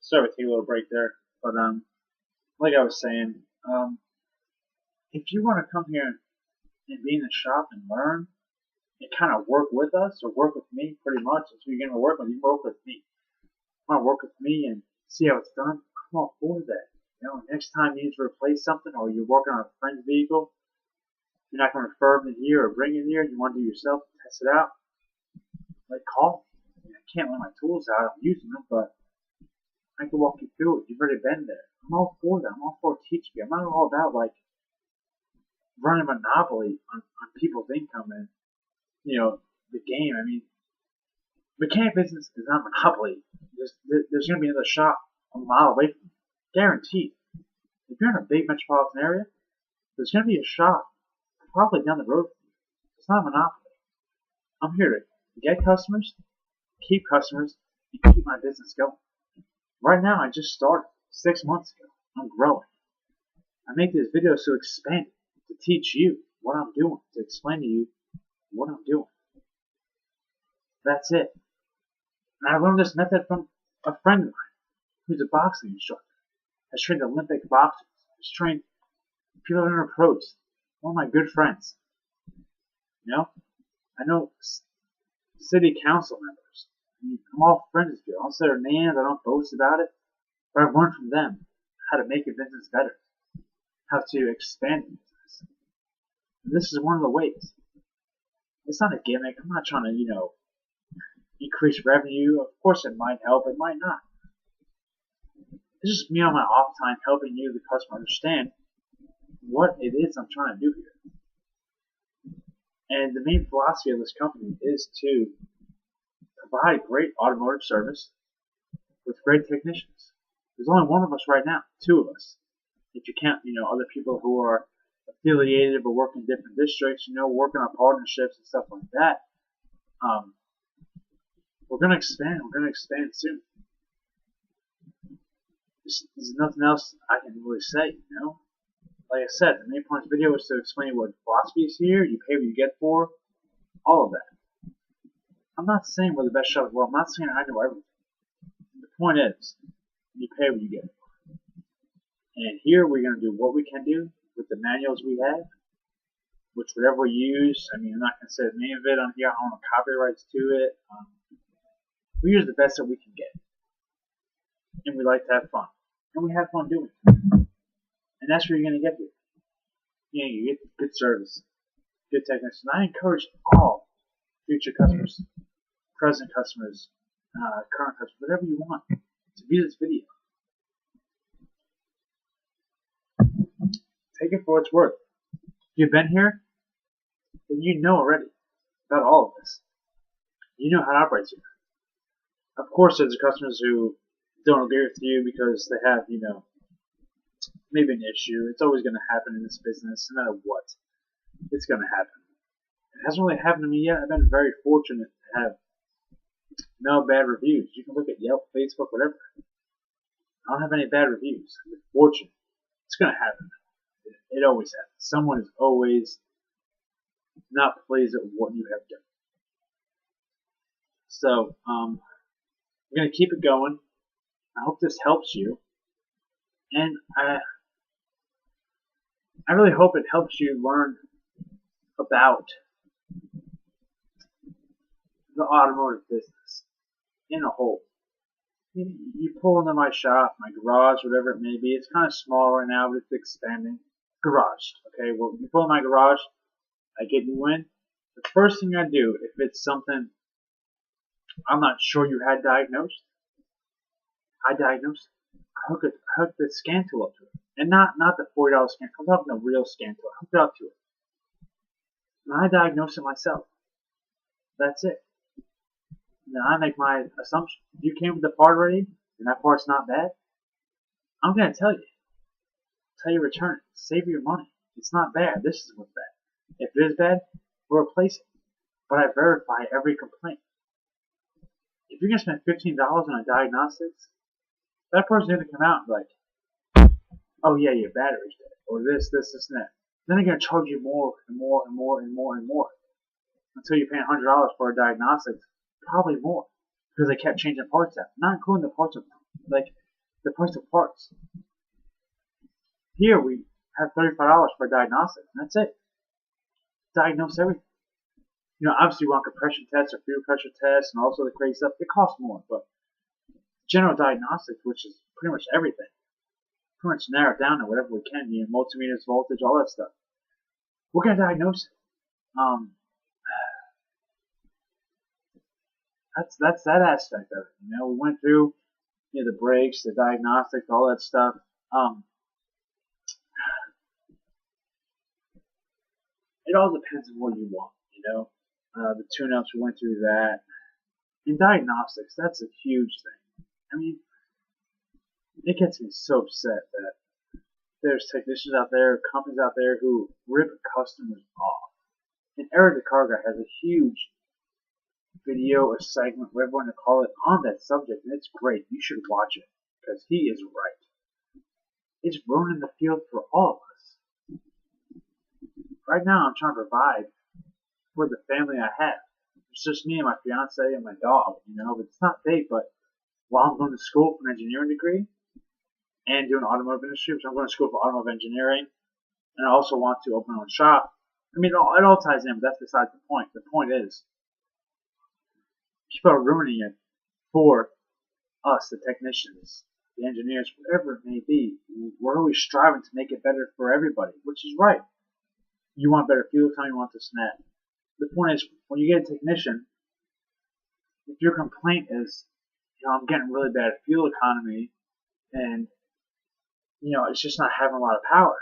Sorry, we take a little break there, but like I was saying, if you want to come here and be in the shop and learn and kind of work with us or work with me, pretty much, if you're gonna work with, you work with me. Want to work with me and see how it's done? I'm all for that. Next time you need to replace something or you're working on a friend's vehicle, you're not gonna refer them here or bring it here. You want to do it yourself, test it out. Like call me. I can't let my tools out. I'm using them, but I can walk you through it. You've already been there. I'm all for that. I'm all for teaching you. I'm not all about like running a monopoly on people's income and the game. I mean, mechanic business is not a monopoly. There's going to be another shop a mile away from you, guaranteed. If you're in a big metropolitan area, there's going to be a shop probably down the road from you. It's not a monopoly. I'm here to get customers, keep customers, and keep my business going. Right now, I just started 6 months ago. I'm growing. I make these videos to expand, to teach you what I'm doing, to explain to you what I'm doing. That's it. And I learned this method from a friend of mine who's a boxing instructor, has trained Olympic boxers, has trained people that are pros. One of my good friends. I know city council members. I'm all friends with people. I don't say their names, I don't boast about it, but I've learned from them how to make a business better, how to expand a business. And this is one of the ways. It's not a gimmick. I'm not trying to, increase revenue. Of course it might help, it might not. It's just me on my off time helping you, the customer, understand what it is I'm trying to do here. And the main philosophy of this company is to provide great automotive service with great technicians. There's only one of us right now, two of us. If you count, other people who are affiliated but work in different districts, working on partnerships and stuff like that. We're going to expand. We're going to expand soon. There's nothing else I can really say, Like I said, the main point of the video is to explain what philosophy is here, you pay what you get for, all of that. I'm not saying we're the best shop in the world. I'm not saying I know everything. The point is, you pay what you get for. And here we're going to do what we can do with the manuals we have, which whatever we use, I'm not going to say the name of it on here. I don't want copyrights to it. We use the best that we can get. And we like to have fun. And we have fun doing it. And that's what you're going to get here. You get good service, good technicians. I encourage all future customers, present customers, current customers, whatever you want, to view this video. Take it for what it's worth. If you've been here, then you know already about all of this. You know how it operates here. Of course, there's customers who don't agree with you because they have, maybe an issue. It's always going to happen in this business, no matter what. It's going to happen. It hasn't really happened to me yet. I've been very fortunate to have no bad reviews. You can look at Yelp, Facebook, whatever. I don't have any bad reviews. I'm fortunate. It's going to happen. It always happens. Someone is always not pleased with what you have done. So, we're going to keep it going. I hope this helps you. And I really hope it helps you learn about the automotive business in a whole. You pull into my shop, my garage, whatever it may be. It's kind of small right now, but it's expanding. Garage. Okay, well, you pull in my garage, I get you in. The first thing I do, if it's something I'm not sure you had diagnosed, I diagnose it. I hook the scan tool up to it. And not the $40 scan tool. I'm talking the real scan tool. I hook it up to it. And I diagnose it myself. That's it. And then I make my assumption. If you came with the part already, and that part's not bad, I'm going to tell you. Tell you return it. Save your money. It's not bad. This is what's bad. If it is bad, we'll replace it. But I verify every complaint. If you're going to spend $15 on a diagnostics, that person's going to come out and be like, oh yeah, your battery's dead. Or this, and that. Then they're going to charge you more and more and more and more and more. Until you're paying $100 for a diagnostics. Probably more. Because they kept changing parts out. Not including the parts of, like, the price of parts. Here we have $35 for a diagnostic, and that's it. Diagnose everything. Obviously we want compression tests or fuel pressure tests and all sorts of crazy stuff. It costs more, but general diagnostics, which is pretty much everything, pretty much narrow it down to whatever we can, multimeters, voltage, all that stuff. We're gonna diagnose it. That's that aspect of it. We went through the brakes, the diagnostics, all that stuff. It all depends on what you want. The tune-ups, we went through that. In diagnostics, that's a huge thing. I mean, it gets me so upset that there's technicians out there, companies out there who rip customers off. And Eric DeCarga has a huge video or segment, whatever you want to call it, on that subject, and it's great. You should watch it, because he is right. It's ruining the field for all of us. Right now, I'm trying to provide for the family I have. It's just me and my fiance and my dog, but it's not big, but while I'm going to school for an engineering degree and doing automotive industry, which I'm going to school for automotive engineering, and I also want to open my own shop. I mean, it all ties in, but that's besides the point. The point is, people are ruining it for us, the technicians, the engineers, whatever it may be. We're always striving to make it better for everybody, which is right. You want better fuel time, you want this and that. The point is, when you get a technician, if your complaint is, I'm getting really bad fuel economy, and, it's just not having a lot of power,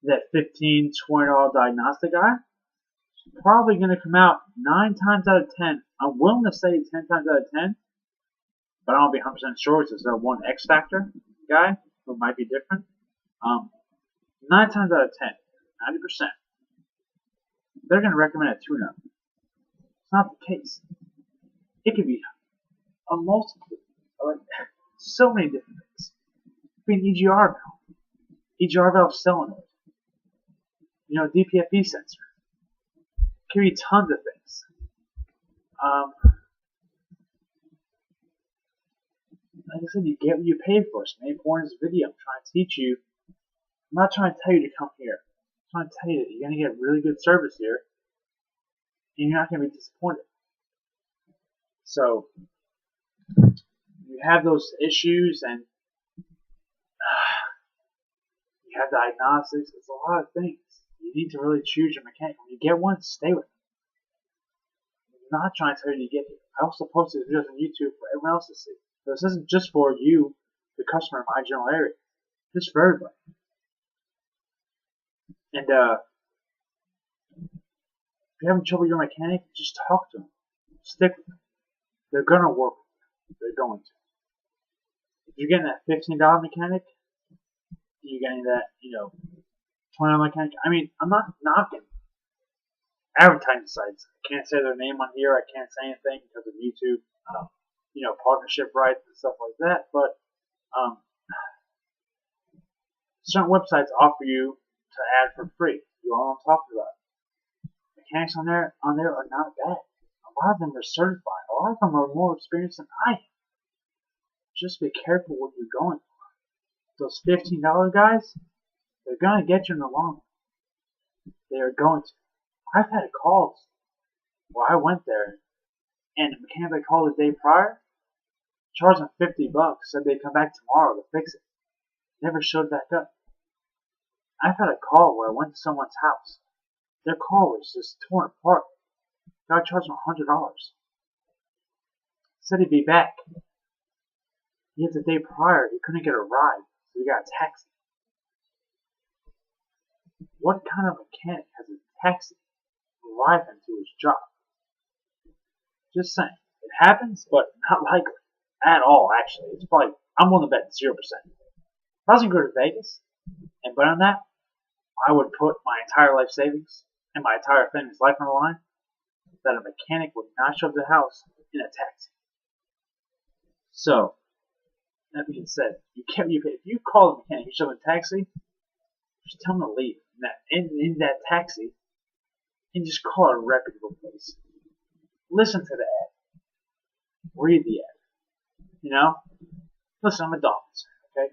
that $15, $20 diagnostic guy is probably going to come out 9 times out of 10. I'm willing to say 10 times out of 10, but I don't be 100% sure. Is there one X factor guy who might be different? 9 times out of 10, 90%, they're going to recommend a tune-up. It's not the case. It could be a multiple, so many different things. It could be an EGR valve solenoid, DPFE sensor. It could be tons of things. Like I said, you get what you pay for. It's the main point of this video. I'm trying to teach you. I'm not trying to tell you to come here. I'm trying to tell you that you're going to get really good service here, and you're not going to be disappointed. So, you have those issues, and you have diagnostics. It's a lot of things. You need to really choose your mechanic. When you get one, stay with them. I'm not trying to tell you to get here. I also post these videos on YouTube for everyone else to see. So this isn't just for you, the customer in my general area. It's for everybody. And if you're having trouble with your mechanic, just talk to them. Stick with them. They're gonna work with you. They're going to. If you're getting that $15 mechanic, you're getting that, $20 mechanic. I mean, I'm not knocking advertising sites. I can't say their name on here. I can't say anything because of YouTube, partnership rights and stuff like that. But certain websites offer you to add for free. You know what I'm talking about. Mechanics on there are not bad. A lot of them are certified. A lot of them are more experienced than I am. Just be careful what you're going for. Those $15 guys, they're gonna get you in the long run. They are going to. I've had calls where I went there, and the mechanic I called the day prior, charged them $50, said they'd come back tomorrow to fix it. Never showed back up. I've had a call where I went to someone's house. Their car was just torn apart. Guy charged them $100. Said he'd be back. Yet the day prior, he couldn't get a ride, so he got a taxi. What kind of mechanic has a taxi drive him to his job? Just saying. It happens, but not likely. At all, actually. It's probably, I'm willing to bet 0%. If I was going to go to Vegas and bet on that, I would put my entire life savings and my entire family's life on the line that a mechanic would not show up to the house in a taxi. So, that being said, if you call a mechanic, you show him a taxi, just tell him to leave in that taxi and just call it a reputable place. Listen to the ad. Read the ad. Listen, I'm a Dolphins fan, okay?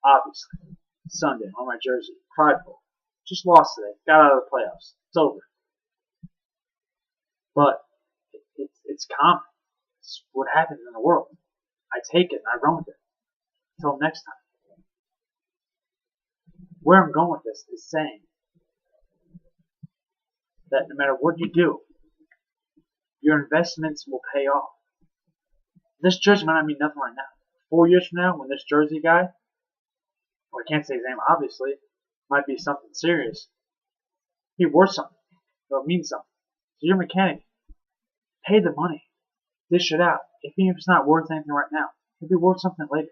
Obviously. Sunday on my jersey. Prideful. Just lost today. Got out of the playoffs. It's over. But it's common. It's what happens in the world. I take it and I run with it. Until next time. Where I'm going with this is saying that no matter what you do, your investments will pay off. This jersey might not mean nothing right now. 4 years from now, when this jersey guy, well, I can't say his name obviously, might be something serious, he's worth something. It'll mean something. So your mechanic, pay the money. Dish it out. Even if it's not worth anything right now, it'll be worth something later.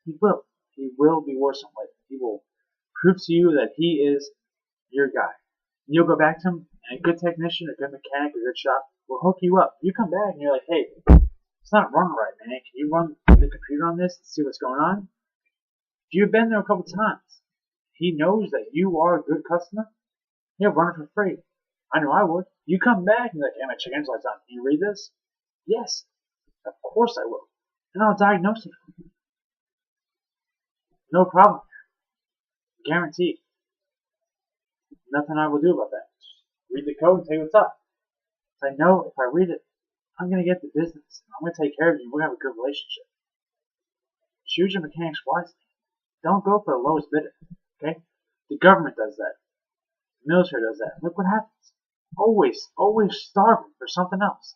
He will. He will be worth something later. He will prove to you that he is your guy. And you'll go back to him, and a good technician, a good mechanic, a good shop will hook you up. You come back and you're like, hey, it's not running right, man. Can you run the computer on this and see what's going on? If you've been there a couple times, he knows that you are a good customer, he'll run it for free. I know I would. You come back and you're like, hey, my check engine light's on. Can you read this? Yes. Of course I will. And I'll diagnose it for you. No problem. Guaranteed. Nothing I will do about that. Just read the code and tell you what's up. I know if I read it, I'm going to get the business. I'm going to take care of you. We're going to have a good relationship. Choose your mechanics wisely. Don't go for the lowest bidder. Okay? The government does that. The military does that. Look what happens. Always starving for something else.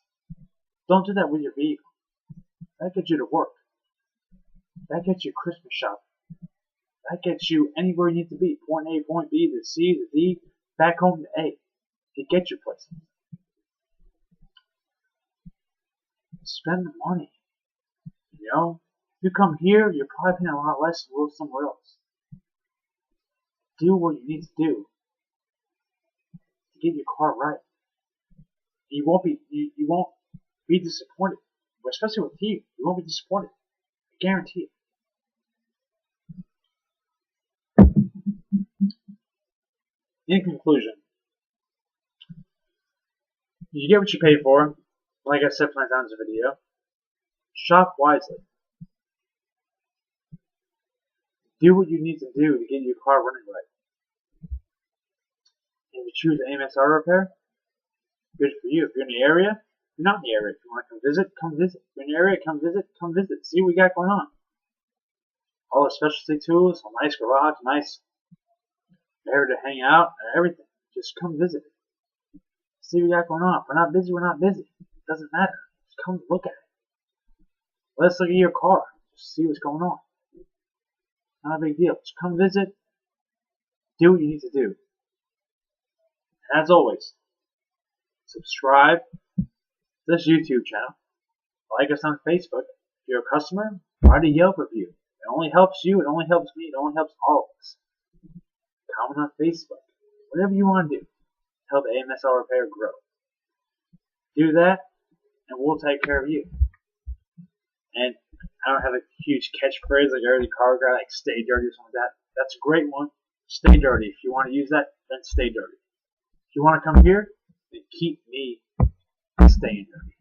Don't do that with your vehicle. That gets you to work. That gets you Christmas shopping. That gets you anywhere you need to be. Point A, point B, to C, to D, back home to A. It gets you places. Spend the money. You know? If you come here, you're probably paying a lot less than somewhere else. Do what you need to do to get your car right. You won't be disappointed. Especially with you. You won't be disappointed. I guarantee it. In conclusion, you get what you pay for. Like I said plenty of times in the video. Shop wisely. Do what you need to do to get your car running right. And if you choose AMS Auto Repair, good for you. If you're in the area, if you're not in the area. If you want to come visit, come visit. If you're in the area, come visit. See what we got going on. All the specialty tools, a nice garage, nice area to hang out, and everything. Just come visit. See what we got going on. If we're not busy, we're not busy. It doesn't matter. Just come look at it. Let's look at your car. Just see what's going on. Not a big deal. Just come visit. Do what you need to do. And as always, subscribe to this YouTube channel. Like us on Facebook. If you're a customer, write a Yelp review. It only helps you. It only helps me. It only helps all of us. Comment on Facebook. Whatever you want to do to help AMS Auto Repair grow. Do that, and we'll take care of you. And I don't have a huge catchphrase like every car guy, like stay dirty or something like that. That's a great one. Stay dirty. If you want to use that, then stay dirty. If you want to come here, then keep me staying dirty.